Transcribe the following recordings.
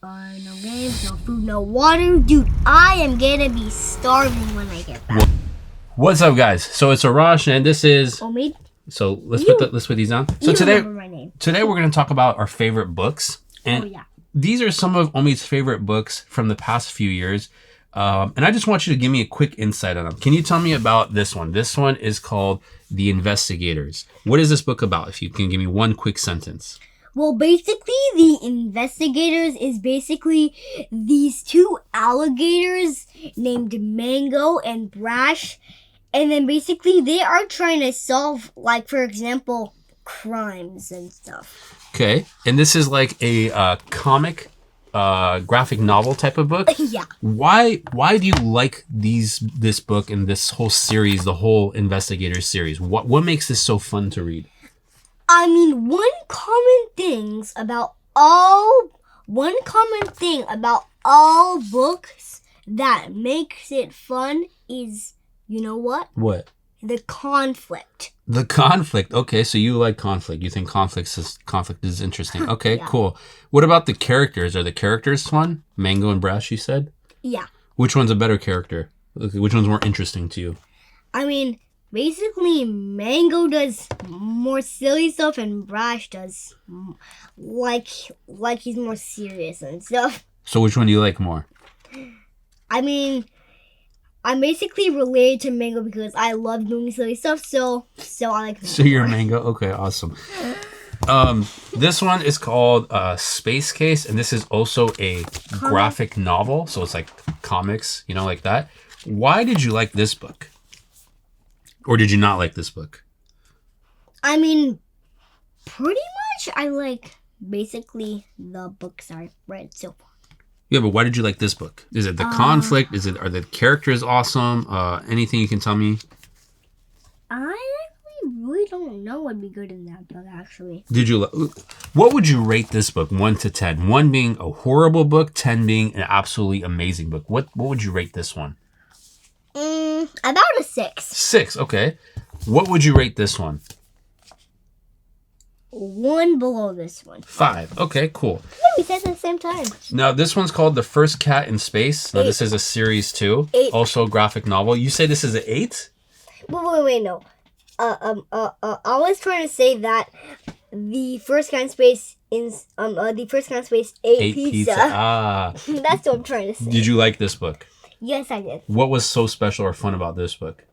No games, no food, no water. Dude, I am gonna be starving when I get back. What's up, guys? So it's Arash, and this is... Omid? So let's put these on. So today we're going to talk about our favorite books. And these are some of Omid's favorite books from the past few years. And I just want you to give me a quick insight on them. Can you tell me about this one? This one is called The Investigators. What is this book about? If you can give me one quick sentence. Well, basically, The Investigators is basically these two alligators named Mango and Brash. And then basically they are trying to solve, like, for example, crimes and stuff. Okay. And this is like a comic, graphic novel type of book? Yeah. Why do you like this book and this whole series, the whole Investigators series? What makes this so fun to read? I mean, one common thing about all books that makes it fun is, you know what? What? The conflict. The conflict. Okay, so you like conflict. You think conflict is interesting. Okay, yeah. Cool. What about the characters? Are the characters fun? Mango and Brash, you said? Yeah. Which one's a better character? Which one's more interesting to you? I mean, basically, Mango does more silly stuff and Brash does like he's more serious and stuff. So which one do you like more? I mean, I'm basically related to Mango because I love doing silly stuff, so I like Mango. So you're Mango? Okay, awesome. This one is called Space Case, and this is also a graphic novel, so it's like comics, like that. Why did you like this book? Or did you not like this book? I mean, pretty much I like basically the books I've read so far. Yeah, but why did you like this book? Is it the conflict? Are the characters awesome? Anything you can tell me? I actually really don't know what'd be good in that book, actually. What would you rate this book, 1 to 10? 1 being a horrible book, 10 being an absolutely amazing book. What would you rate this one? About a 6. 6, okay. What would you rate this one? 1 below this one. 5, okay, cool. Yeah, we said it at the same time. Now, this one's called The First Cat in Space. Now, this is a series 2. 8. Also a graphic novel. You say this is an 8? Wait, no. I was trying to say that The First Cat in Space is, The First Cat in Space 8 pizza. That's what I'm trying to say. Did you like this book? Yes, I did. What was so special or fun about this book?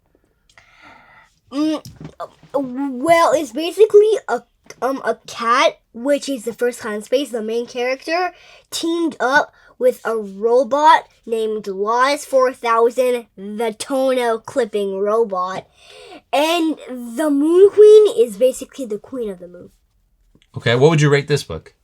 Well, it's basically a cat, which is the first cat in space, the main character, teamed up with a robot named Lost 4000, the toenail clipping robot. And the Moon Queen is basically the queen of the moon. Okay, what would you rate this book?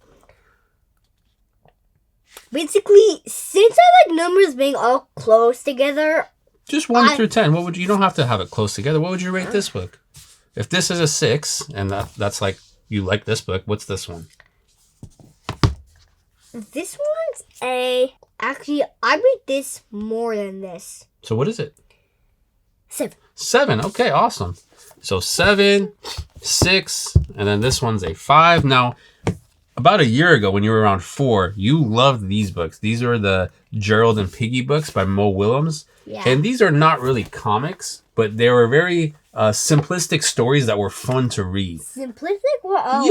Basically, since I like numbers being all close together... Just 1 through 10. You don't have to have it close together. What would you rate this book? If this is a 6, and that's like, you like this book, what's this one? This one's actually, I rate this more than this. So what is it? 7. 7, okay, awesome. So 7, 6, and then this one's a 5. Now, about a year ago, when you were around 4, you loved these books. These are the Gerald and Piggy books by Mo Willems. Yeah. And these are not really comics, but they were very simplistic stories that were fun to read. Simplistic? What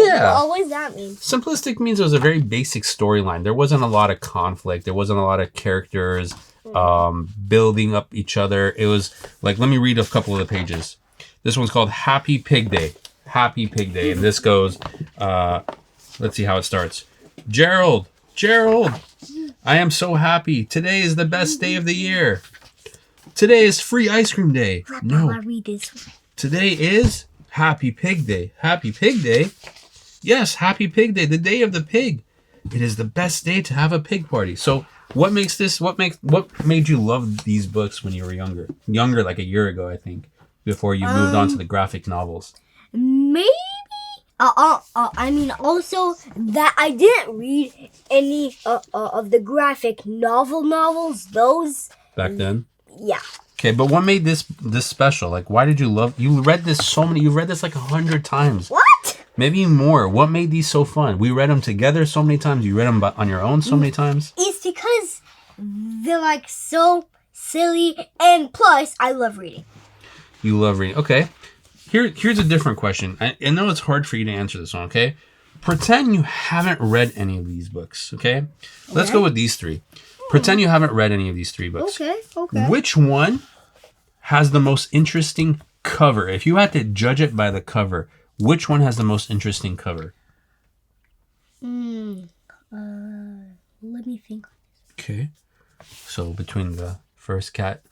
does that mean? Simplistic means it was a very basic storyline. There wasn't a lot of conflict. There wasn't a lot of characters building up each other. It was like, let me read a couple of the pages. This one's called Happy Pig Day. Happy Pig Day. And this goes... let's see how it starts. Gerald, I am so happy. Today is the best day of the year. Today is free ice cream day. No. I read this one. Today is Happy Pig Day. Happy Pig Day? Yes, Happy Pig Day, the day of the pig. It is the best day to have a pig party. So what made you love these books when you were younger? Younger, like a year ago, I think, before you moved on to the graphic novels. Maybe. I mean, also that I didn't read any of the graphic novels. Those back then. Yeah. Okay, but what made this special? Like, why did you love? You read this like 100 times. What? Maybe more. What made these so fun? We read them together so many times. You read them on your own so many times. It's because they're like so silly, and plus, I love reading. You love reading. Okay. Here's a different question. I know it's hard for you to answer this one, okay? Pretend you haven't read any of these books, okay? Let's go with these three. Pretend you haven't read any of these three books. Okay. Which one has the most interesting cover? If you had to judge it by the cover, which one has the most interesting cover? Let me think. Okay. So between the first cat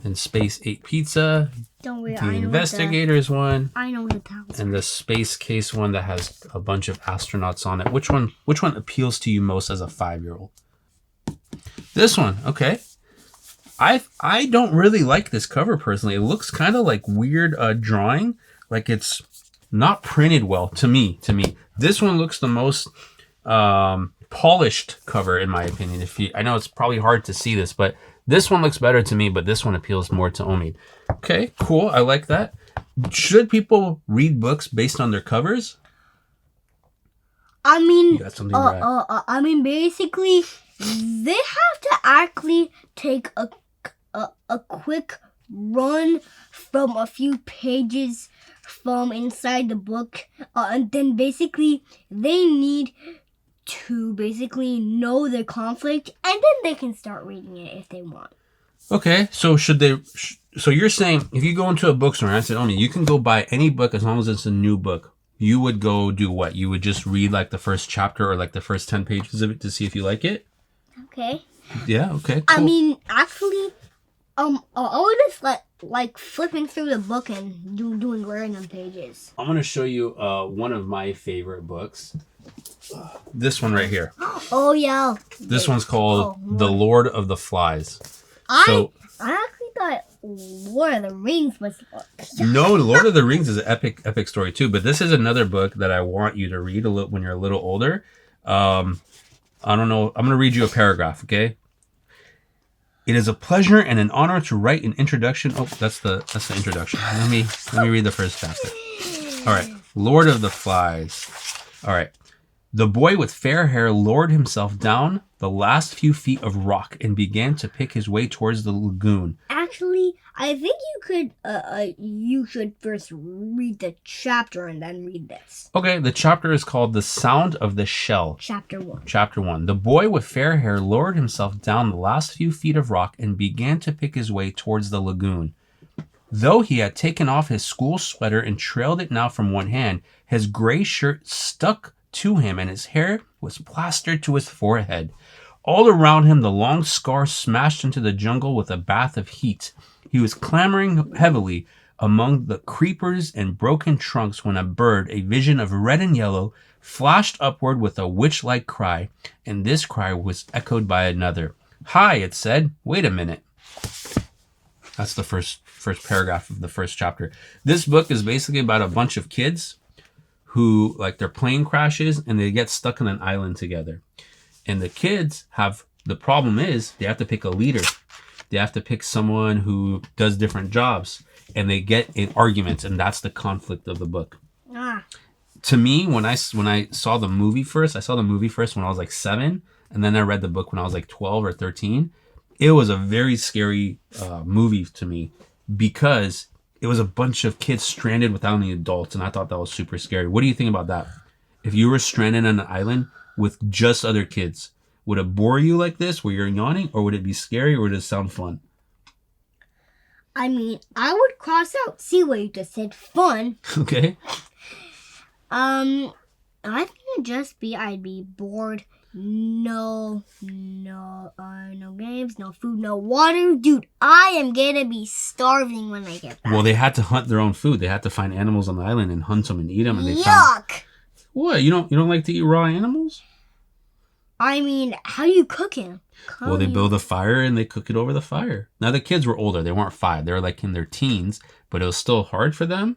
and Space 8 Pizza, Don't worry, the Investigators one, I know the towels. and the Space Case one that has a bunch of astronauts on it. Which one appeals to you most as a 5-year-old? This one, okay. I don't really like this cover personally. It looks kind of like weird drawing, like it's not printed well to me. This one looks the most polished cover in my opinion. I know it's probably hard to see this, but this one looks better to me, but this one appeals more to Omid. Okay, cool. I like that. Should people read books based on their covers? I mean, You got something right. I mean, basically, they have to actually take a quick run from a few pages from inside the book, and then basically they need to basically know the conflict, and then they can start reading it if they want. Okay, so so you're saying if you go into a bookstore and I said, Omi, you can go buy any book as long as it's a new book. You would go do what? You would just read like the first chapter or like the first 10 pages of it to see if you like it? Okay. Yeah, okay, cool. I mean, actually, I would just like flipping through the book and doing random pages. I'm going to show you one of my favorite books. This one right here. Oh, yeah. This one's called The Lord of the Flies. I actually thought Lord of the Rings was... No, Lord of the Rings is an epic story too, but this is another book that I want you to read when you're a little older. I don't know. I'm going to read you a paragraph, okay? It is a pleasure and an honor to write an introduction. Oh, that's the introduction. Let me read the first chapter. All right. Lord of the Flies. All right. The boy with fair hair lowered himself down the last few feet of rock and began to pick his way towards the lagoon. Actually, I think you should first read the chapter and then read this. Okay, the chapter is called The Sound of the Shell. Chapter 1. Chapter 1. The boy with fair hair lowered himself down the last few feet of rock and began to pick his way towards the lagoon. Though he had taken off his school sweater and trailed it now from one hand, his gray shirt stuck to him and his hair was plastered to his forehead. All around him the long scar smashed into the jungle with a bath of heat. He was clambering heavily among the creepers and broken trunks when a bird, a vision of red and yellow, flashed upward with a witch-like cry, and this cry was echoed by another. "Hi," it said. "Wait a minute." That's the first paragraph of the first chapter. This book is basically about a bunch of kids who, like, their plane crashes and they get stuck on an island together. And the kids the problem is they have to pick a leader. They have to pick someone who does different jobs. And they get in arguments, and that's the conflict of the book. To me, when I saw the movie first, I saw the movie first when I was like 7, and then I read the book when I was like 12 or 13. It was a very scary movie to me because it was a bunch of kids stranded without any adults, and I thought that was super scary. What do you think about that? If you were stranded on an island with just other kids, would it bore you like this where you're yawning, or would it be scary, or would it sound fun? I mean, I would cross out. See what you just said. Fun. Okay. I think it'd just be I'd be bored. No games, no food, no water. Dude, I am gonna be starving when I get back. Well, they had to hunt their own food. They had to find animals on the island and hunt them and eat them. And Yuck! What? You don't like to eat raw animals? I mean, how do you cook it? Well, they build a fire and they cook it over the fire. Now, the kids were older. They weren't 5. They were like in their teens, but it was still hard for them.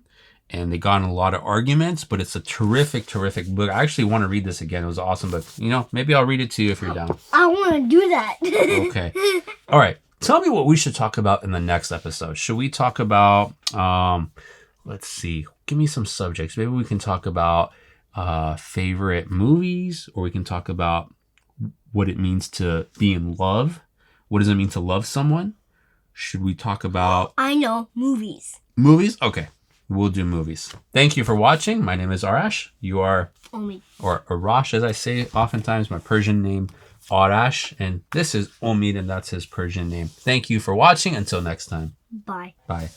And they got in a lot of arguments, but it's a terrific book. I actually want to read this again. It was an awesome book. Maybe I'll read it to you if you're down. I want to do that. Okay. All right. Tell me what we should talk about in the next episode. Should we talk about let's see. Give me some subjects. Maybe we can talk about favorite movies, or we can talk about what it means to be in love. What does it mean to love someone? Should we talk about I know, movies. movies? Okay, we'll do movies. Thank you for watching. My name is Arash. You are Omi. or Arash, as I say oftentimes, my Persian name, Arash. And this is Omid, and that's his Persian name. Thank you for watching. Until next time. Bye. Bye.